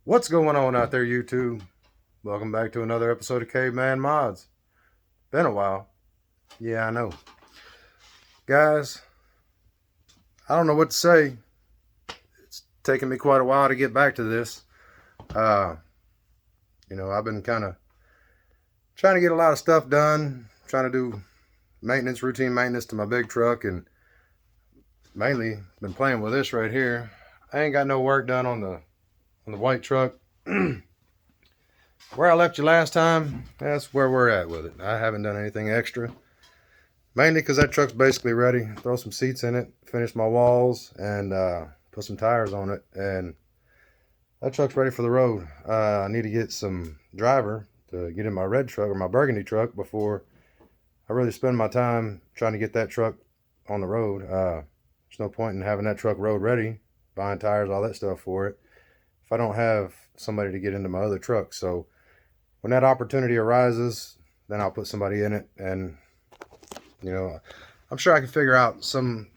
What's going on out there, YouTube? Welcome back to another episode of Caveman Mods. Been a while. Yeah, I know. Guys, I don't know what to say. It's taken me quite a while to get back to this. I've been kind of trying to get a lot of stuff done, trying to do routine maintenance to my big truck, and mainly been playing with this right here. I ain't got no work done on the white truck. Where I left you last time, that's where we're at with it. I haven't done anything extra. Mainly because that truck's basically ready. Throw some seats in it, finish my walls, and put some tires on it. And that truck's ready for the road. I need to get some driver to get in my red truck or my burgundy truck before I really spend my time trying to get that truck on the road. There's no point in having that truck road ready, buying tires, all that stuff for it, if I don't have somebody to get into my other truck. So when that opportunity arises, then I'll put somebody in it, and I'm sure I can figure out something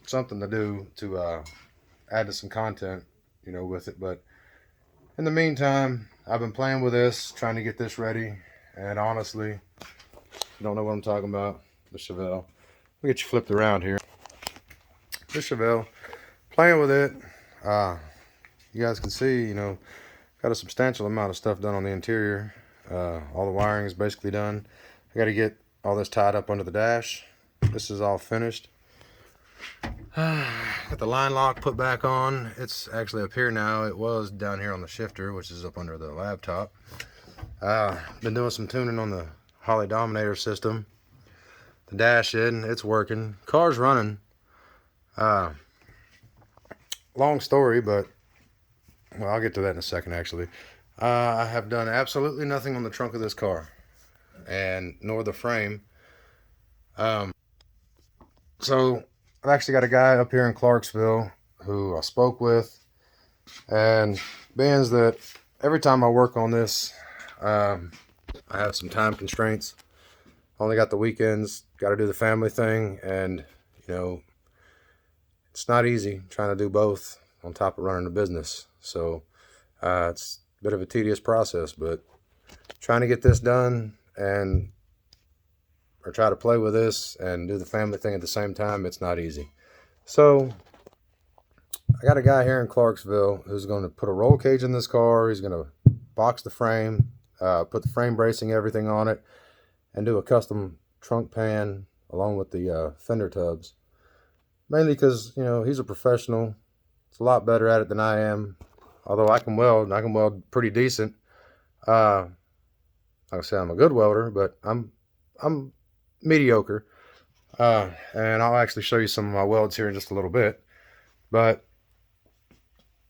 to do to add to some content, with it. But in the meantime, I've been playing with this, trying to get this ready, and honestly, you don't know what I'm talking about. The chevelle. Let me get you flipped around here. The chevelle, playing with it. You guys can see, got a substantial amount of stuff done on the interior. All the wiring is basically done. I got to get all this tied up under the dash. This is all finished. Got the line lock put back on. It's actually up here now. It was down here on the shifter, which is up under the laptop. Been doing some tuning on the Holley Dominator system. The dash in, it's working. Car's running. Long story, but well, I'll get to that in a second, actually. I have done absolutely nothing on the trunk of this car, and nor the frame. So I've actually got a guy up here in Clarksville who I spoke with, and being that every time I work on this, I have some time constraints. Only got the weekends, got to do the family thing, and it's not easy trying to do both on top of running a business. So it's a bit of a tedious process, but trying to get this done or try to play with this and do the family thing at the same time, it's not easy. So I got a guy here in Clarksville who's going to put a roll cage in this car. He's going to box the frame, put the frame bracing, everything on it, and do a custom trunk pan along with the fender tubs. Mainly because, he's a professional. It's a lot better at it than I am. Although I can weld pretty decent. Like I say, I'm a good welder, but I'm mediocre. And I'll actually show you some of my welds here in just a little bit. But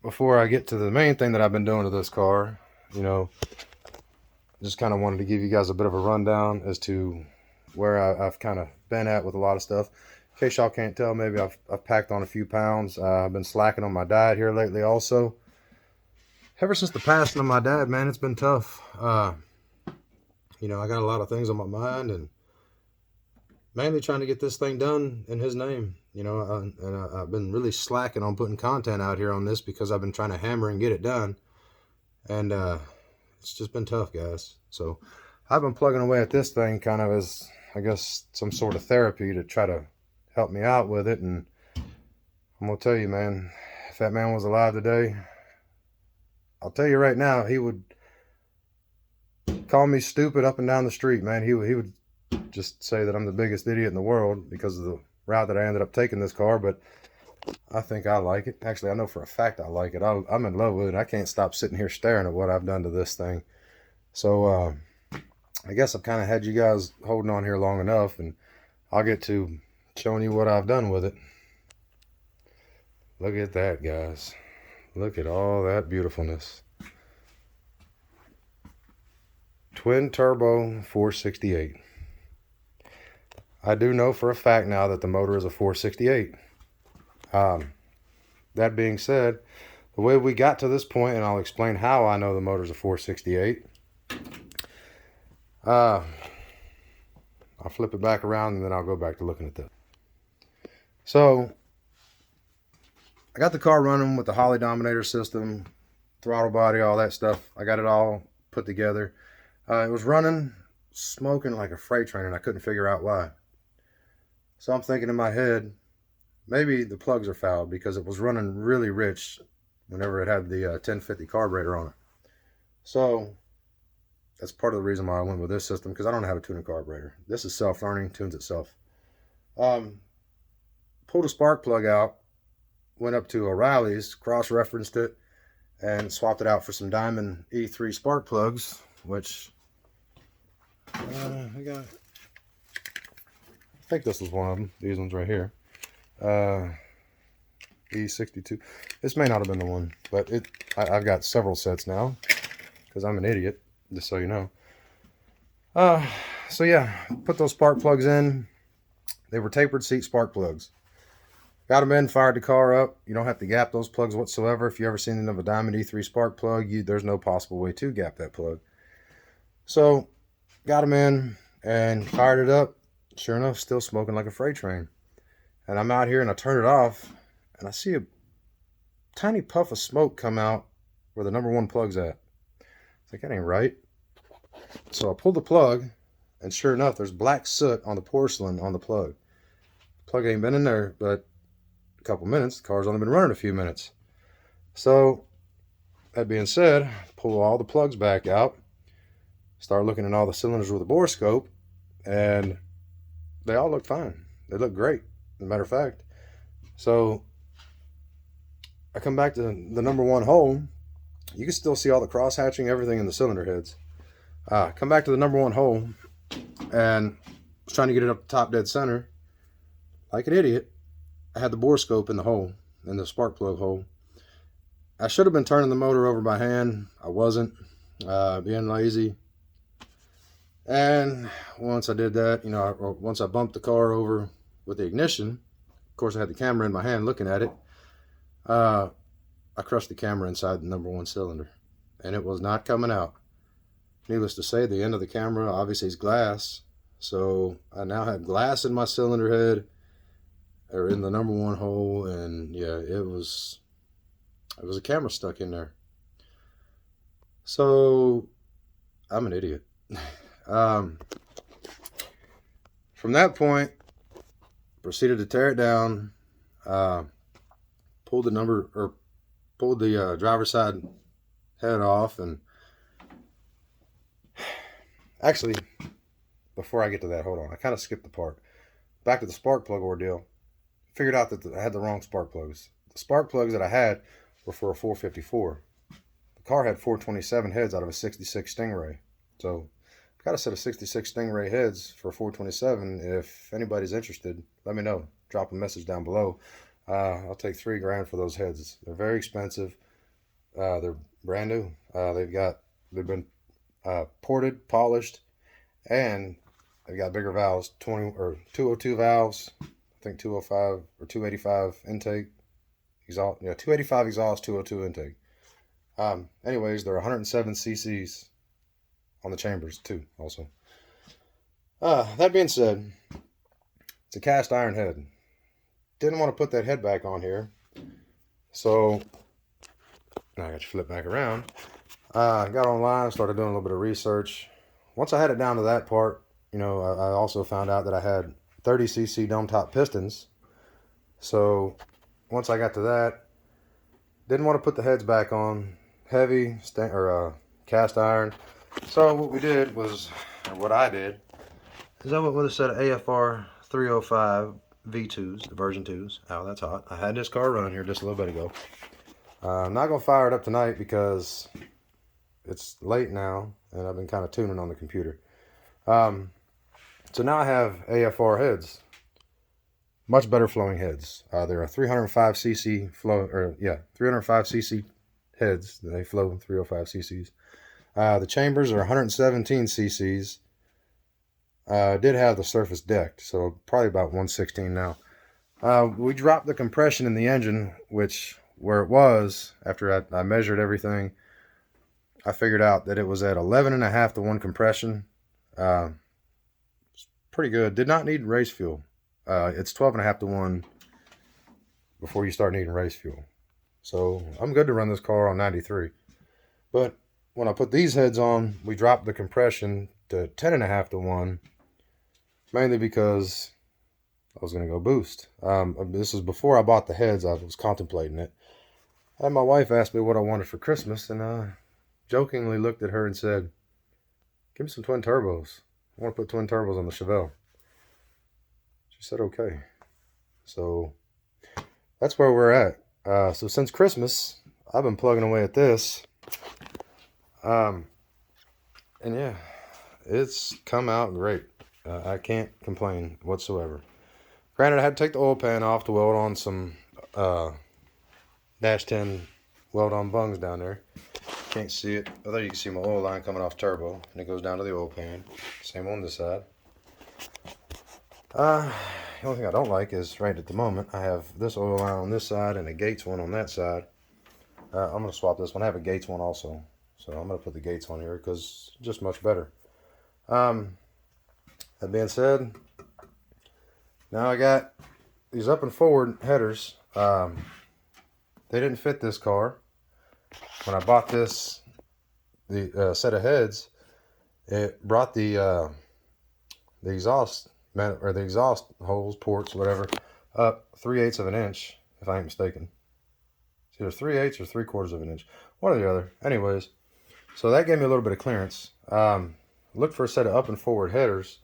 before I get to the main thing that I've been doing to this car, just kind of wanted to give you guys a bit of a rundown as to where I've kind of been at with a lot of stuff. In case y'all can't tell, maybe I've packed on a few pounds. I've been slacking on my diet here lately also. Ever since the passing of my dad, man, it's been tough. I got a lot of things on my mind, and mainly trying to get this thing done in his name. I've been really slacking on putting content out here on this because I've been trying to hammer and get it done. And it's just been tough, guys. So I've been plugging away at this thing kind of as, I guess, some sort of therapy to try to help me out with it. And I'm going to tell you, man, if that man was alive today, I'll tell you right now, he would call me stupid up and down the street, man. He would just say that I'm the biggest idiot in the world because of the route that I ended up taking this car. But I think I like it. Actually, I know for a fact I like it. I'm in love with it. I can't stop sitting here staring at what I've done to this thing. So I guess I've kind of had you guys holding on here long enough, and I'll get to showing you what I've done with it. Look at that, guys. Look at all that beautifulness. Twin turbo 468. I do know for a fact now that the motor is a 468. That being said, the way we got to this point, and I'll explain how I know the motor's a 468. I'll flip it back around and then I'll go back to looking at this. So I got the car running with the Holley Dominator system. throttle body, all that stuff. I got it all put together. It was running, smoking like a freight train, and I couldn't figure out why. So I'm thinking in my head, maybe the plugs are fouled because it was running really rich whenever it had the 1050 carburetor on it. So that's part of the reason why I went with this system, because I don't have a tuning carburetor. This is self-learning, tunes itself. Pulled a spark plug out, went up to O'Reilly's, cross-referenced it, and swapped it out for some Diamond E3 spark plugs, which I think this was one of them. These ones right here. E62. This may not have been the one, but I've got several sets now because I'm an idiot, just so you know. So yeah, put those spark plugs in. They were tapered seat spark plugs. Got them in, fired the car up. You don't have to gap those plugs whatsoever. If you ever seen of a Diamond E3 spark plug, there's no possible way to gap that plug. So got them in and fired it up. Sure enough, still smoking like a freight train. And I'm out here and I turn it off and I see a tiny puff of smoke come out where the number one plug's at. It's like, that ain't right. So I pulled the plug and sure enough, there's black soot on the porcelain on the plug. The plug ain't been in there but a couple minutes. The car's only been running a few minutes. So that being said, pull all the plugs back out, start looking at all the cylinders with a bore scope, and they all look fine. They look great, as a matter of fact. So I come back to the number one hole. You can still see all the cross hatching, everything in the cylinder heads. Come back to the number one hole and was trying to get it up the top dead center. Like an idiot, I had the bore scope in the hole, in the spark plug hole. I should have been turning the motor over by hand. I wasn't, being lazy. And once I did that, once I bumped the car over with the ignition, of course I had the camera in my hand looking at it, I crushed the camera inside the number one cylinder, and it was not coming out. Needless to say, the end of the camera obviously is glass, so I now had glass in my cylinder head, or in the number one hole, and yeah, it was a camera stuck in there. So I'm an idiot. From that point, proceeded to tear it down, pulled the driver's side head off, and actually, before I get to that, hold on, I kind of skipped the part. Back to the spark plug ordeal. Figured out that I had the wrong spark plugs. The spark plugs that I had were for a 454. The car had 427 heads out of a 66 Stingray. So I've got a set of 66 Stingray heads for a 427. If anybody's interested, let me know. Drop a message down below. I'll take $3 grand for those heads. They're very expensive. They're brand new. They've been ported, polished, and they've got bigger valves, 202 valves. I think 205 or 285 intake exhaust. Yeah, 285 exhaust, 202 intake. Anyways, there are 107 cc's on the chambers too. Also, that being said, it's a cast iron head. Didn't want to put that head back on here, so now I got you flip back around. I got online, started doing a little bit of research. Once I had it down to that part, I also found out that I had 30 cc dome top pistons. So once I got to that, didn't want to put the heads back on. Heavy cast iron. So what I did is I went with a set of AFR 305 V2s, the version 2s. Ow, that's hot. I had this car running here just a little bit ago. I'm not going to fire it up tonight because it's late now and I've been kind of tuning on the computer. So now I have AFR heads. Much better flowing heads. There are 305 cc 305 cc heads. They flow 305 cc's. The chambers are 117 cc's. Did have the surface decked, so probably about 116 now. We dropped the compression in the engine, where it was, after I measured everything, I figured out that it was at 11.5 to 1 compression. It's pretty good. Did not need race fuel. It's 12.5 to 1 before you start needing race fuel. So I'm good to run this car on 93. But when I put these heads on, we dropped the compression to 10.5 to 1, mainly because I was going to go boost. This was before I bought the heads. I was contemplating it. And my wife asked me what I wanted for Christmas, and I jokingly looked at her and said, "Give me some twin turbos. I want to put twin turbos on the Chevelle." She said, "Okay." So that's where we're at. So since Christmas, I've been plugging away at this. And yeah, it's come out great. I can't complain whatsoever. Granted, I had to take the oil pan off to weld on some dash 10 weld on bungs down there. Can't see it. Although you can see my oil line coming off turbo, and it goes down to the oil pan. Same on this side. The only thing I don't like is right at the moment I have this oil line on this side and a Gates one on that side. I'm going to swap this one. I have a Gates one also, so I'm going to put the Gates on here because it's just much better. That being said, now I got these up and forward headers. They didn't fit this car. When I bought this, the set of heads, it brought the exhaust or the exhaust holes, ports, whatever, up 3/8 of an inch, if I ain't mistaken. It's either 3/8 or 3/4 of an inch, one or the other. Anyways, so that gave me a little bit of clearance. Looked for a set of up and forward headers,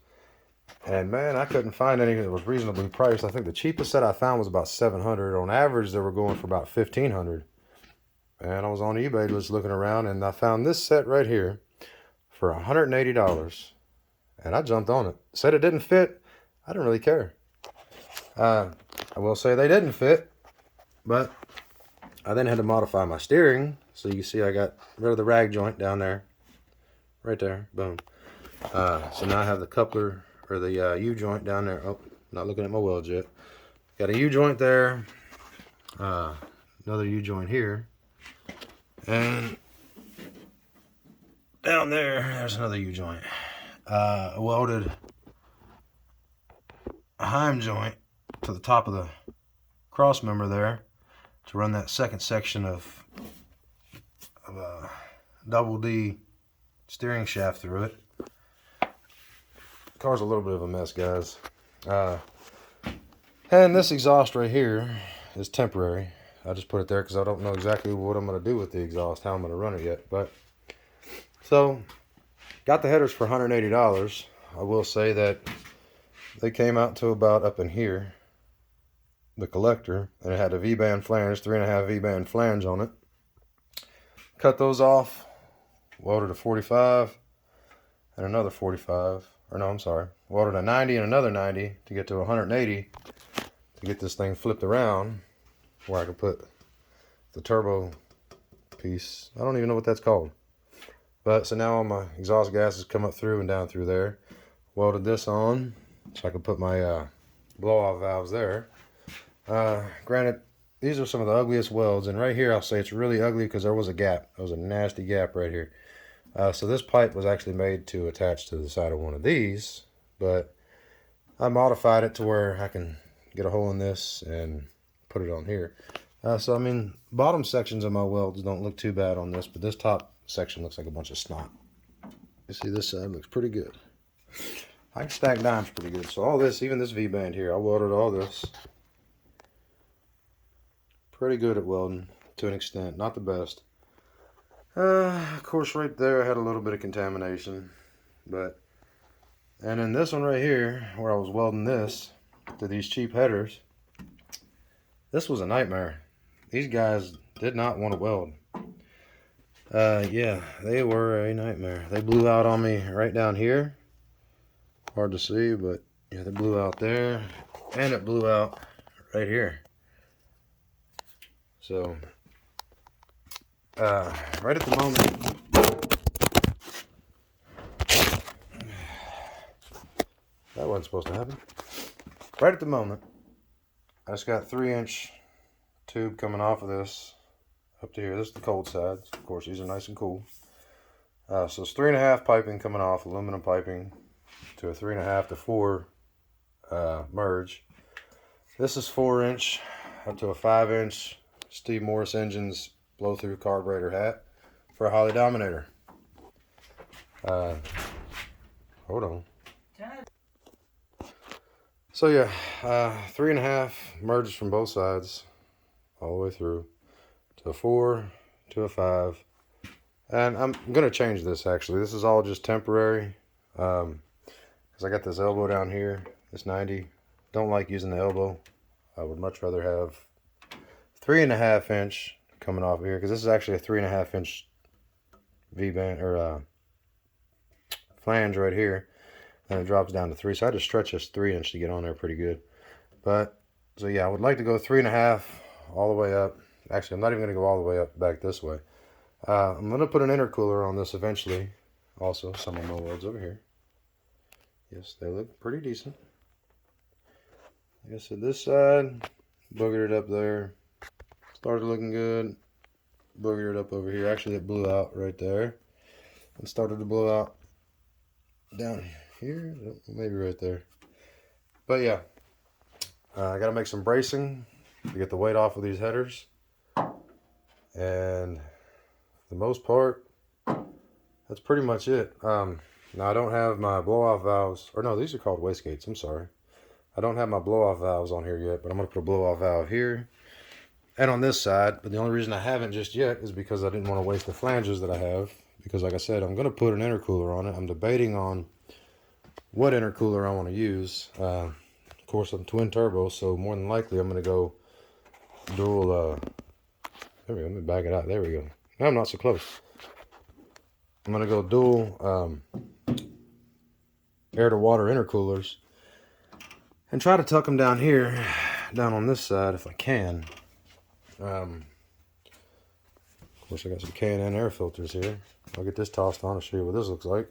and man, I couldn't find any that was reasonably priced. I think the cheapest set I found was about $700. On average, they were going for about $1,500. And I was on eBay just looking around, and I found this set right here for $180. And I jumped on it. Said it didn't fit. I didn't really care. I will say they didn't fit, but I then had to modify my steering. So you can see I got rid of the rag joint down there. Right there. Boom. So now I have the coupler, or the U-joint down there. Oh, not looking at my welds yet. Got a U-joint there. Another U-joint here. And down there's another U-joint. I welded a Heim joint to the top of the cross member there to run that second section of double D steering shaft through it. Car's a little bit of a mess, guys. And this exhaust right here is temporary. I just put it there because I don't know exactly what I'm going to do with the exhaust, how I'm going to run it yet. But so, got the headers for $180. I will say that they came out to about up in here, the collector, and it had a V-band flange, 3.5 V-band flange on it. Cut those off, welded a 45 and another 45. Or no, I'm sorry, welded a 90 and another 90 to get to 180 to get this thing flipped around where I could put the turbo piece. I don't even know what that's called. But so now all my exhaust gases come up through and down through there. Welded this on so I could put my blow-off valves there. Granted, these are some of the ugliest welds, and right here I'll say it's really ugly because there was a gap. There was a nasty gap right here. So this pipe was actually made to attach to the side of one of these, but I modified it to where I can get a hole in this and put it on here. So I mean, bottom sections of my welds don't look too bad on this, but this top section looks like a bunch of snot. You see, this side looks pretty good. I can stack dimes pretty good. So all this, even this V-band here, I welded all this. Pretty good at welding to an extent, not the best. Of course, right there I had a little bit of contamination, but and then this one right here, where I was welding this to these cheap headers, this was a nightmare. These guys did not want to weld. Yeah, they were a nightmare. They blew out on me right down here. Hard to see, but yeah, they blew out there, and it blew out right here. So, right at the moment, that wasn't supposed to happen. Right at the moment, I just got 3-inch tube coming off of this up to here. This is the cold sides. Of course, these are nice and cool. So it's 3.5 piping coming off, aluminum piping, to a 3.5 to 4 merge. This is 4-inch up to a 5-inch Steve Morris Engines blow-through carburetor hat. for a Holley Dominator. Hold on. So yeah, 3.5 merges from both sides, all the way through to a 4, to a 5. And I'm gonna change this actually. This is all just temporary. Because I got this elbow down here, this 90. Don't like using the elbow. I would much rather have 3.5 inch coming off here, because this is actually a 3.5 inch V-band or flange right here, and it drops down to 3. So I had to stretch this 3 inch to get on there pretty good. But so yeah, I would like to go 3.5 all the way up. Actually, I'm not even going to go all the way up back this way. I'm going to put an intercooler on this eventually. Also, some of my welds over here. Yes, they look pretty decent. Like I said, this side, boogered it up there. Started looking good. Boogered it up over here. Actually, it blew out right there. And started to blow out down here. Maybe right there. But yeah, I got to make some bracing to get the weight off of these headers. And for the most part, that's pretty much it. Now, I don't have my blow-off valves. Or no, these are called wastegates. I'm sorry. I don't have my blow-off valves on here yet, but I'm going to put a blow-off valve here and on this side. But the only reason I haven't just yet is because I didn't want to waste the flanges that I have. Because like I said, I'm going to put an intercooler on it. I'm debating on what intercooler I want to use. Of course, I'm twin turbo, so more than likely I'm going to go dual. There we go. Let me back it out. There we go. No, I'm not so close. I'm going to go dual air-to-water intercoolers and try to tuck them down here, down on this side if I can. Of course, I got some K&N air filters here. I'll get this tossed on and show you what this looks like.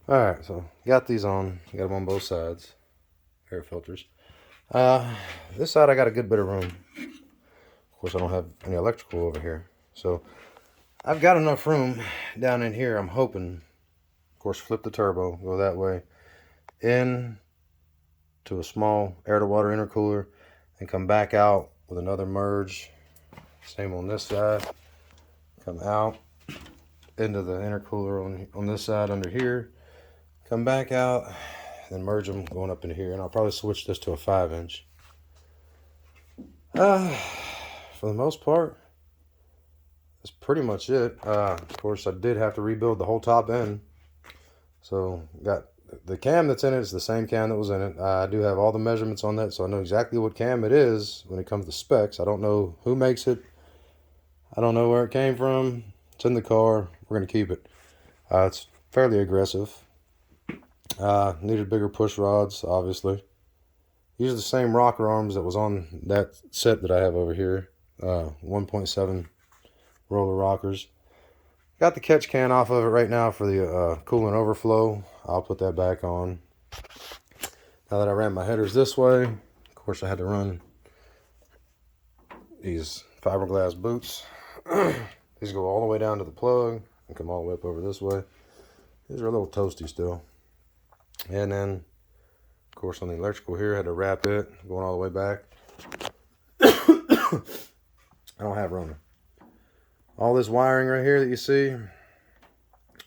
Alright, so got these on. Got them on both sides. Air filters. This side I got a good bit of room. Of course, I don't have any electrical over here. So I've got enough room down in here. I'm hoping, of course, flip the turbo, go that way, in to a small air-to-water intercooler, and come back out with another merge. Same on this side. Come out into the intercooler on this side under here. Come back out, then merge them going up into here. And I'll probably switch this to a 5 inch. For the most part, that's pretty much it. Of course, I did have to rebuild the whole top end. So, got the cam that's in it is the same cam that was in it. I do have all the measurements on that, so I know exactly what cam it is when it comes to specs. I don't know who makes it. I don't know where it came from. It's in the car. We're going to keep it. It's fairly aggressive. Needed bigger push rods, obviously. Use the same rocker arms that was on that set that I have over here. 1.7 roller rockers. Got the catch can off of it right now for the coolant overflow. I'll put that back on. Now that I ran my headers this way, of course I had to run these fiberglass boots. These go all the way down to the plug and come all the way up over this way. These are a little toasty still. And then, of course, on the electrical here, I had to wrap it going all the way back. I don't have room. All this wiring right here that you see,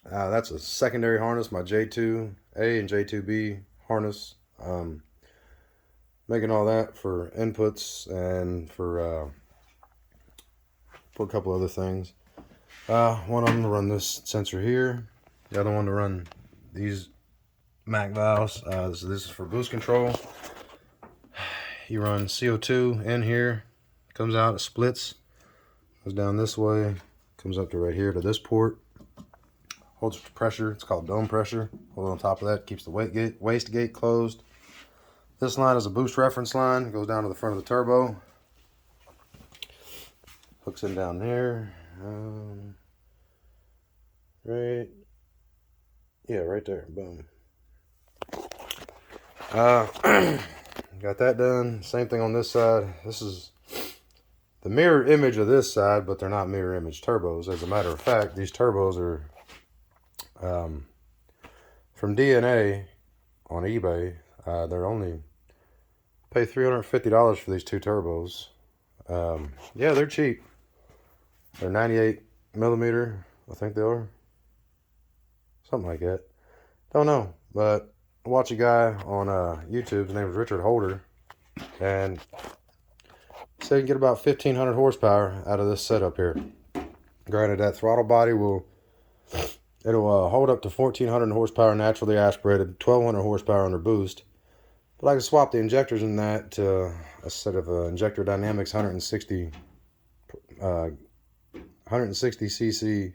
that's a secondary harness, my J2A and J2B harness. Making all that for inputs and for a couple other things. One of them to run this sensor here. The other one to run these MAC valves. So this is for boost control. You run CO2 in here, comes out, it splits, goes down this way, comes up to right here to this port, holds pressure. It's called dome pressure. Hold on top of that, keeps the waste gate closed. This line is a boost reference line. It goes down to the front of the turbo. Hooks in down there. Right there. Boom. Got that done. Same thing on this side. This is the mirror image of this side, but they're not mirror image turbos. As a matter of fact, these turbos are from DNA on eBay. They're only pay $350 for these two turbos. Yeah, they're cheap. They're 98 millimeter, I think they are. Something like that. Don't know, but I watch a guy on YouTube. His name is Richard Holder, and he said you can get about 1,500 horsepower out of this setup here. Granted, that throttle body it'll hold up to 1,400 horsepower naturally aspirated, 1,200 horsepower under boost. But I can swap the injectors in that to a set of Injector Dynamics 160 cc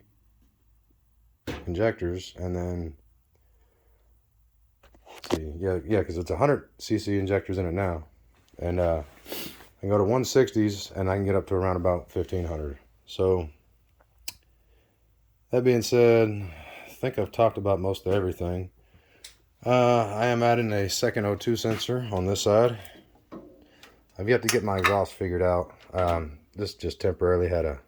injectors, and then see, because it's 100 cc injectors in it now, and I can go to 160s, and I can get up to around about 1,500. So that being said, I think I've talked about most of everything. I am adding a second O2 sensor on this side. I've yet to get my exhaust figured out. This just temporarily had a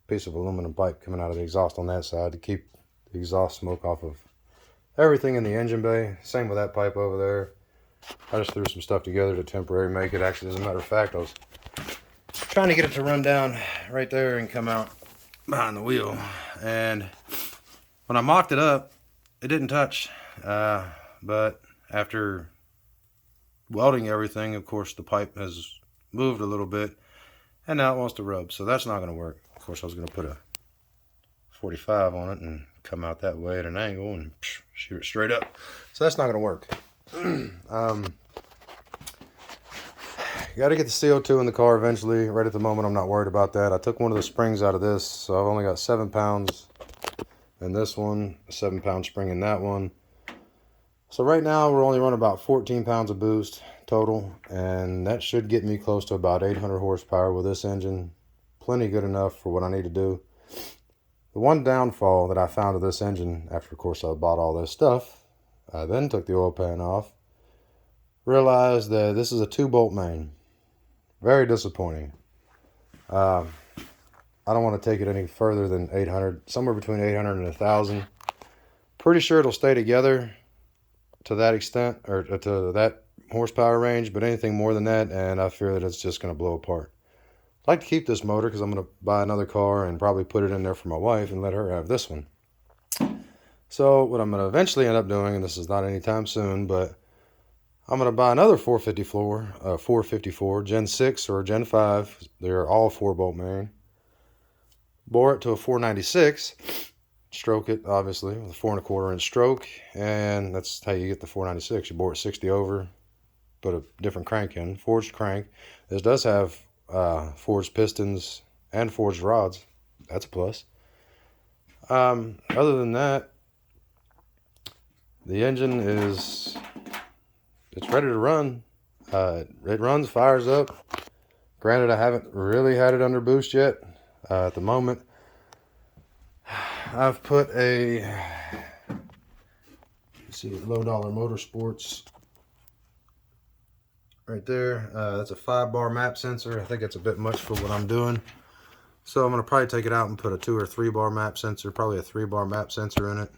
piece of aluminum pipe coming out of the exhaust on that side to keep the exhaust smoke off of everything in the engine bay. Same with that pipe over there. I just threw some stuff together to temporarily make it. Actually, as a matter of fact, I was trying to get it to run down right there and come out behind the wheel. And when I mocked it up, it didn't touch. But after welding everything, of course, the pipe has moved a little bit, and now it wants to rub. So that's not going to work. Of course, I was going to put a 45 on it and come out that way at an angle and shoot it straight up. So that's not going to work. You got to get the CO2 in the car eventually. Right at the moment, I'm not worried about that. I took one of the springs out of this, so I've only got 7 pounds in this one, a 7-pound spring in that one. So right now, we're only running about 14 pounds of boost total, and that should get me close to about 800 horsepower with this engine. Plenty good enough for what I need to do. The one downfall that I found of this engine, after of course I bought all this stuff, I then took the oil pan off, realized that this is a 2-bolt main. Very disappointing. I don't want to take it any further than 800, somewhere between 800 and 1,000. Pretty sure it'll stay together to that extent, or to that horsepower range, but anything more than that, and I fear that it's just going to blow apart. I'd like to keep this motor because I'm going to buy another car and probably put it in there for my wife and let her have this one. So what I'm going to eventually end up doing, and this is not anytime soon, but I'm going to buy another 454 Gen 6 or Gen 5. They're all 4-bolt main. Bore it to a 496. Stroke it, obviously, with a 4 1/4 inch stroke, and that's how you get the 496. You bore it 60 over, put a different crank in, forged crank. This does have forged pistons and forged rods. That's a plus. Other than that, the engine it's ready to run. It runs, fires up. Granted, I haven't really had it under boost yet. At the moment, I've put a, let's see, Low Dollar Motorsports right there. That's a 5-bar map sensor. I think it's a bit much for what I'm doing. So I'm going to probably take it out and put a 2 or 3-bar map sensor, probably a 3-bar map sensor in it.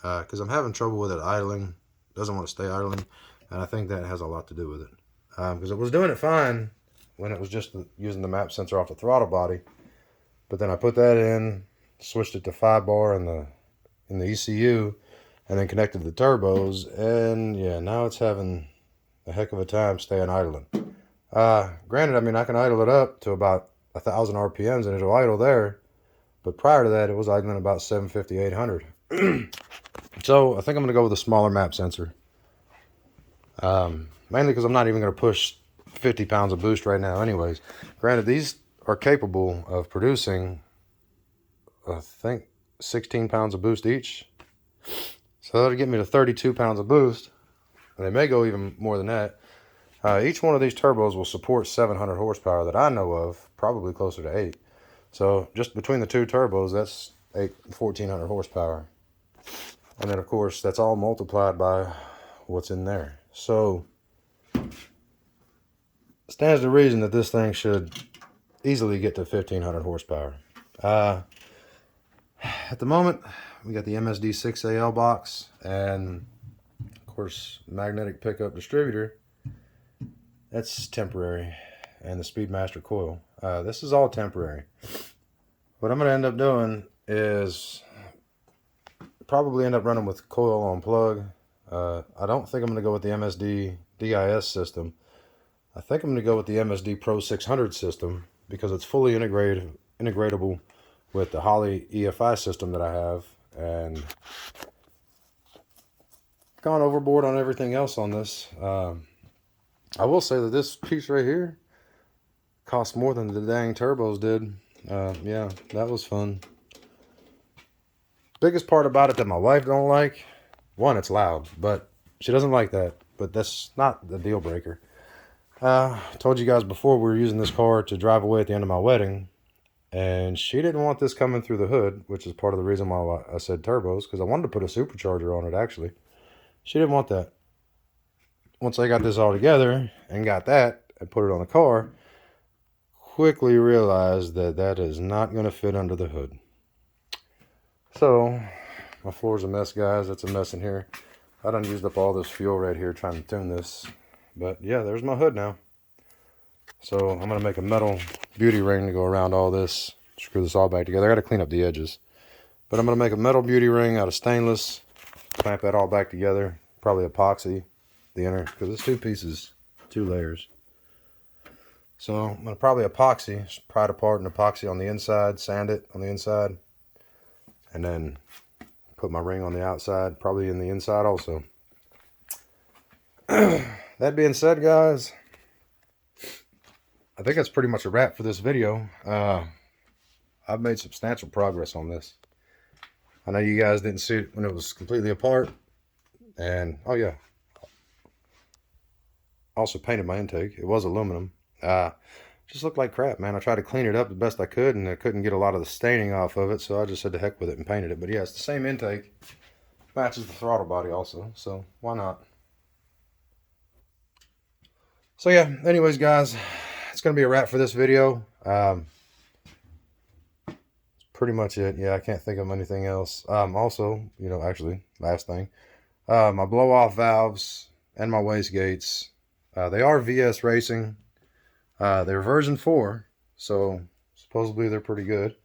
Because I'm having trouble with it idling. It doesn't want to stay idling. And I think that has a lot to do with it. Because it was doing it fine when it was just using the map sensor off the throttle body. But then I put that in, switched it to 5-bar in the ECU, and then connected the turbos, and yeah, now it's having a heck of a time staying idling. Granted, I mean, I can idle it up to about 1,000 RPMs and it'll idle there, but prior to that, it was idling about 750, 800. So I think I'm going to go with a smaller map sensor. Mainly because I'm not even going to push 50 pounds of boost right now anyways. Granted, these are capable of producing, I think, 16 pounds of boost each. So that'll get me to 32 pounds of boost. And they may go even more than that. Each one of these turbos will support 700 horsepower that I know of, probably closer to 8. So just between the two turbos, that's 1,400 horsepower. And then, of course, that's all multiplied by what's in there. So stands to reason that this thing should easily get to 1,500 horsepower. At the moment, we got the MSD 6AL box and, of course, magnetic pickup distributor. That's temporary. And the Speedmaster coil. This is all temporary. What I'm going to end up doing is probably end up running with coil on plug. I don't think I'm going to go with the MSD DIS system. I think I'm going to go with the MSD Pro 600 system because it's fully integratable with the Holley EFI system that I have, and gone overboard on everything else on this. I will say that this piece right here cost more than the dang turbos did. Yeah, that was fun. Biggest part about it that my wife don't like, one, it's loud, but she doesn't like that, but that's not the deal breaker. Told you guys before we were using this car to drive away at the end of my wedding, and she didn't want this coming through the hood, which is part of the reason why I said turbos, because I wanted to put a supercharger on it, actually. She didn't want that. Once I got this all together and got that and put it on the car, quickly realized that that is not going to fit under the hood. So, my floor's a mess, guys. It's a mess in here. I done used up all this fuel right here trying to tune this. But yeah, there's my hood now. So I'm going to make a metal beauty ring to go around all this. Screw this all back together. I got to clean up the edges. But I'm going to make a metal beauty ring out of stainless. Clamp that all back together. Probably epoxy the inner, because it's two pieces, two layers. So I'm going to probably epoxy, pry it apart and epoxy on the inside, sand it on the inside. And then put my ring on the outside, probably in the inside also. That being said, guys, I think that's pretty much a wrap for this video. I've made substantial progress on this. I know you guys didn't see it when it was completely apart. And, oh yeah, also painted my intake. It was aluminum. Just looked like crap, man. I tried to clean it up the best I could, and I couldn't get a lot of the staining off of it, so I just said to heck with it and painted it. But yeah, it's the same intake. Matches the throttle body also, so why not? So yeah, anyways, guys, it's going to be a wrap for this video. That's pretty much it. Yeah, I can't think of anything else. Also, actually, last thing. My blow-off valves and my wastegates, they are VS Racing. They're version 4, so supposedly they're pretty good.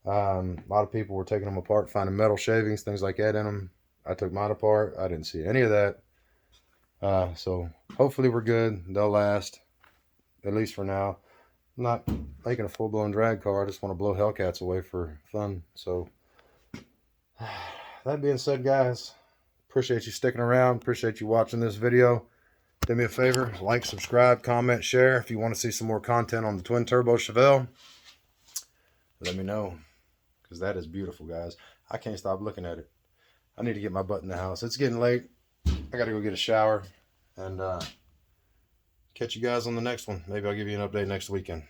A lot of people were taking them apart, finding metal shavings, things like that in them. I took mine apart. I didn't see any of that. So hopefully we're good. They'll last, at least for now. I'm not making a full-blown drag car. I just want to blow Hellcats away for fun. So that being said, guys, appreciate you sticking around. Appreciate you watching this video. Do me a favor, like, subscribe, comment, share. If you want to see some more content on the twin turbo Chevelle, let me know, because that is beautiful, guys. I can't stop looking at it. I need to get my butt in the house. It's getting late. I got to go get a shower, and catch you guys on the next one. Maybe I'll give you an update next weekend.